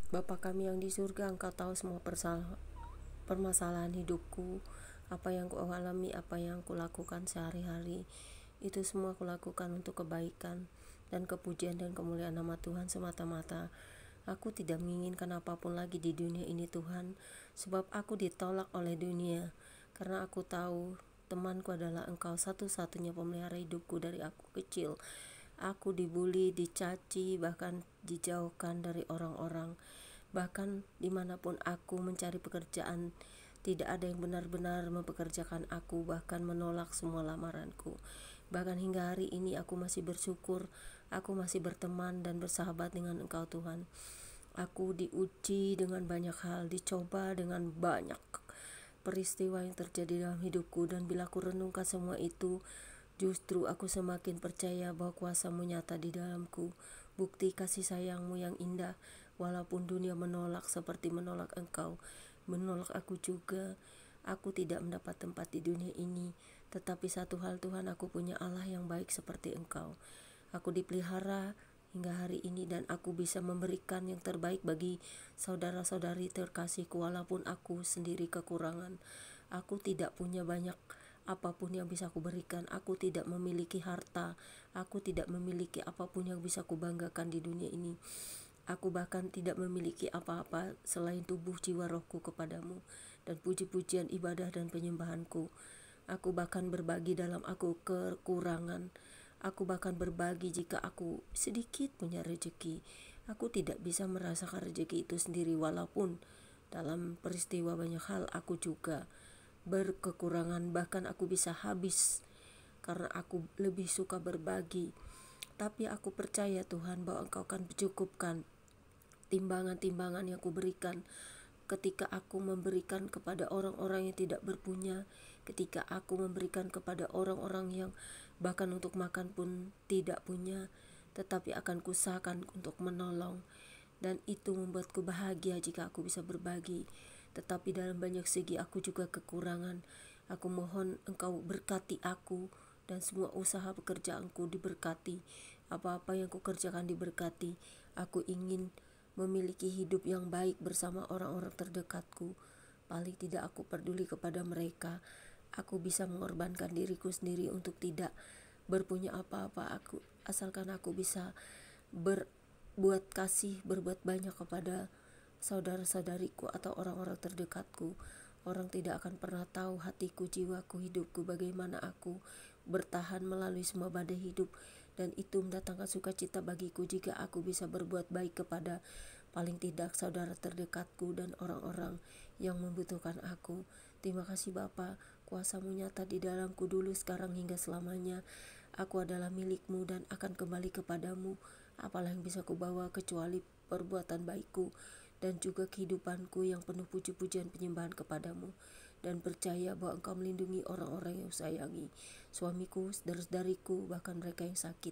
Bapa kami yang di surga, Engkau tahu semua permasalahan hidupku, apa yang ku alami, apa yang ku lakukan sehari-hari. Itu semua ku lakukan untuk kebaikan dan kepujian dan kemuliaan nama Tuhan semata-mata. Aku tidak menginginkan apapun lagi di dunia ini, Tuhan, sebab aku ditolak oleh dunia, karena aku tahu temanku adalah Engkau, satu-satunya pemelihara hidupku dari aku kecil. Aku dibully, dicaci, bahkan dijauhkan dari orang-orang. Bahkan dimanapun aku mencari pekerjaan, tidak ada yang benar-benar mempekerjakan aku, bahkan menolak semua lamaranku. Bahkan hingga hari ini aku masih bersyukur, aku masih berteman dan bersahabat dengan Engkau, Tuhan. Aku diuji dengan banyak hal, dicoba dengan banyak peristiwa yang terjadi dalam hidupku, dan bila aku renungkan semua itu, justru aku semakin percaya bahwa kuasa-Mu nyata di dalamku, bukti kasih sayang-Mu yang indah. Walaupun dunia menolak seperti menolak Engkau, menolak aku juga, aku tidak mendapat tempat di dunia ini. Tetapi satu hal, Tuhan, aku punya Allah yang baik seperti Engkau. Aku dipelihara hingga hari ini, dan aku bisa memberikan yang terbaik bagi saudara-saudari terkasihku, walaupun aku sendiri kekurangan. Aku tidak punya banyak apapun yang bisa kuberikan. Aku tidak memiliki harta, aku tidak memiliki apapun yang bisa kubanggakan di dunia ini. Aku bahkan tidak memiliki apa-apa selain tubuh, jiwa, rohku kepadamu, dan puji-pujian, ibadah, dan penyembahanku. Aku bahkan berbagi dalam aku kekurangan. Aku bahkan berbagi jika aku sedikit punya rezeki. Aku tidak bisa merasakan rezeki itu sendiri, walaupun dalam peristiwa banyak hal aku juga berkekurangan, bahkan aku bisa habis karena aku lebih suka berbagi. Tapi aku percaya, Tuhan, bahwa Engkau akan mencukupkan timbangan-timbangan yang kuberikan ketika aku memberikan kepada orang-orang yang tidak berpunya, ketika aku memberikan kepada orang-orang yang bahkan untuk makan pun tidak punya, tetapi akan kusahakan untuk menolong. Dan itu membuatku bahagia jika aku bisa berbagi. Tetapi dalam banyak segi aku juga kekurangan. Aku mohon Engkau berkati aku, dan semua usaha pekerjaanku diberkati. Apa-apa yang kukerjakan diberkati. Aku ingin memiliki hidup yang baik bersama orang-orang terdekatku. Paling tidak aku peduli kepada mereka. Aku bisa mengorbankan diriku sendiri untuk tidak berpunya apa-apa. Asalkan aku bisa berbuat kasih, berbuat banyak kepada saudara-saudariku atau orang-orang terdekatku. Orang tidak akan pernah tahu hatiku, jiwaku, hidupku, bagaimana aku bertahan melalui semua badai hidup. Dan itu mendatangkan sukacita bagiku jika aku bisa berbuat baik kepada paling tidak saudara terdekatku dan orang-orang yang membutuhkan aku. Terima kasih Bapa, kuasa-Mu nyata di dalamku dulu, sekarang, hingga selamanya. Aku adalah milik-Mu dan akan kembali kepadamu. Apalah yang bisa kubawa kecuali perbuatan baikku dan juga kehidupanku yang penuh puji-pujian penyembahan kepadamu. Dan percaya bahwa Engkau melindungi orang-orang yang sayangi, suamiku, saudara-saudariku, bahkan mereka yang sakit.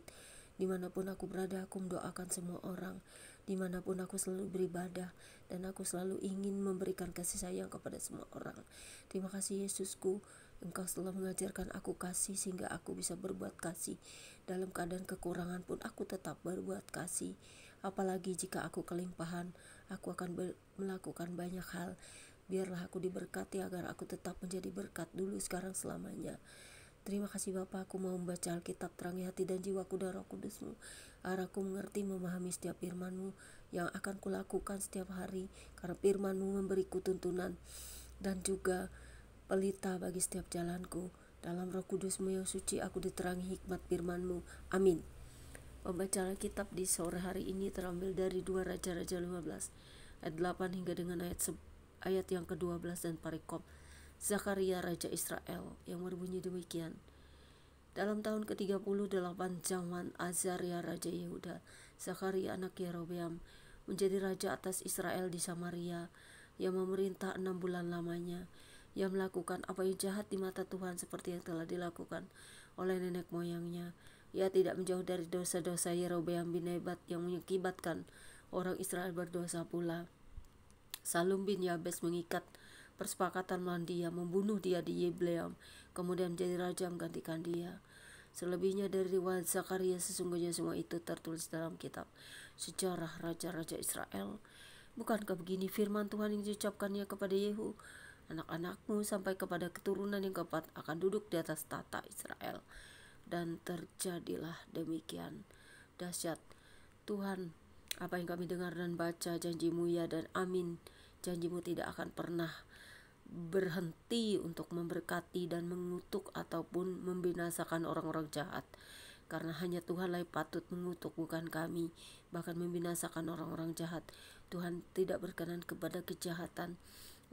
Dimanapun aku berada, aku mendoakan semua orang. Dimanapun aku selalu beribadah, dan aku selalu ingin memberikan kasih sayang kepada semua orang. Terima kasih Yesusku, Engkau telah mengajarkan aku kasih sehingga aku bisa berbuat kasih. Dalam keadaan kekurangan pun aku tetap berbuat kasih. Apalagi jika aku kelimpahan, aku akan melakukan banyak hal. Biarlah aku diberkati agar aku tetap menjadi berkat dulu, sekarang, selamanya. Terima kasih Bapa, aku mau membaca Alkitab, terangi hati dan jiwaku dan Roh Kudus-Mu, agar aku mengerti, memahami setiap firman-Mu yang akan kulakukan setiap hari, karena firman-Mu memberiku tuntunan dan juga pelita bagi setiap jalanku. Dalam Roh Kudus-Mu yang suci, aku diterangi hikmat firman-Mu. Amin. Pembacaan Alkitab di sore hari ini terambil dari 2 Raja-Raja 15 ayat 8 hingga dengan ayat yang ke-12 dan parikop Zakaria Raja Israel yang berbunyi demikian. Dalam tahun ke-38 zaman Azaria Raja Yehuda, Zakaria anak Yerobeam menjadi raja atas Israel di Samaria. Ia memerintah 6 bulan lamanya. Ia melakukan apa yang jahat di mata Tuhan seperti yang telah dilakukan oleh nenek moyangnya. Ia tidak menjauh dari dosa-dosa Yerobeam bin Nebat yang mengakibatkan orang Israel berdosa pula. Salum bin Yabes mengikat persepakatan melawan dia, membunuh dia di Yibleam, kemudian menjadi raja menggantikan dia. Selebihnya dari riwayat Zakaria, sesungguhnya semua itu tertulis dalam kitab sejarah raja-raja Israel. Bukankah begini firman Tuhan yang diucapkannya kepada Yehu, anak-anakmu sampai kepada keturunan yang keempat akan duduk di atas tata Israel. Dan terjadilah demikian. Dahsyat Tuhan, apa yang kami dengar dan baca, janji-Mu ya dan amin. Janji-Mu tidak akan pernah berhenti untuk memberkati dan mengutuk ataupun membinasakan orang-orang jahat. Karena hanya Tuhanlah yang patut mengutuk, bukan kami, bahkan membinasakan orang-orang jahat. Tuhan tidak berkenan kepada kejahatan,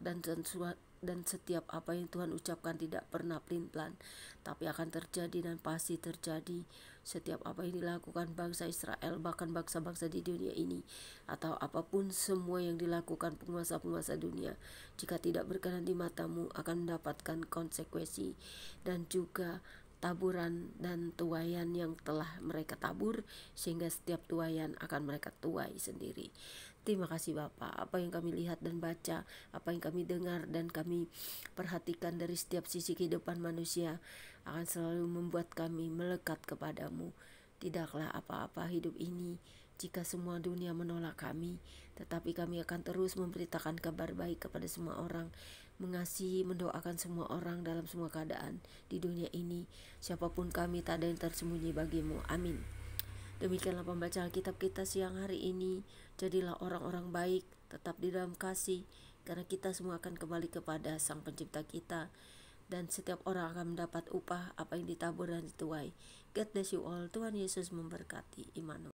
dan setiap apa yang Tuhan ucapkan tidak pernah pelin-pelan, tapi akan terjadi dan pasti terjadi. Setiap apa yang dilakukan bangsa Israel, bahkan bangsa-bangsa di dunia ini, atau apapun semua yang dilakukan penguasa-penguasa dunia, jika tidak berkenan di matamu, akan mendapatkan konsekuensi dan juga taburan dan tuaian yang telah mereka tabur, sehingga setiap tuaian akan mereka tuai sendiri. Terima kasih Bapa, apa yang kami lihat dan baca, apa yang kami dengar dan kami perhatikan dari setiap sisi kehidupan manusia akan selalu membuat kami melekat kepadamu. Tidaklah apa-apa hidup ini jika semua dunia menolak kami, tetapi kami akan terus memberitakan kabar baik kepada semua orang, mengasihi, mendoakan semua orang dalam semua keadaan di dunia ini. Siapapun kami, tak ada yang tersembunyi bagimu. Amin. Demikianlah pembacaan Alkitab kita siang hari ini. Jadilah orang-orang baik, tetap di dalam kasih, karena kita semua akan kembali kepada Sang Pencipta kita, dan setiap orang akan mendapat upah apa yang ditabur dan dituai. God bless you all. Tuhan Yesus memberkati. Immanuel.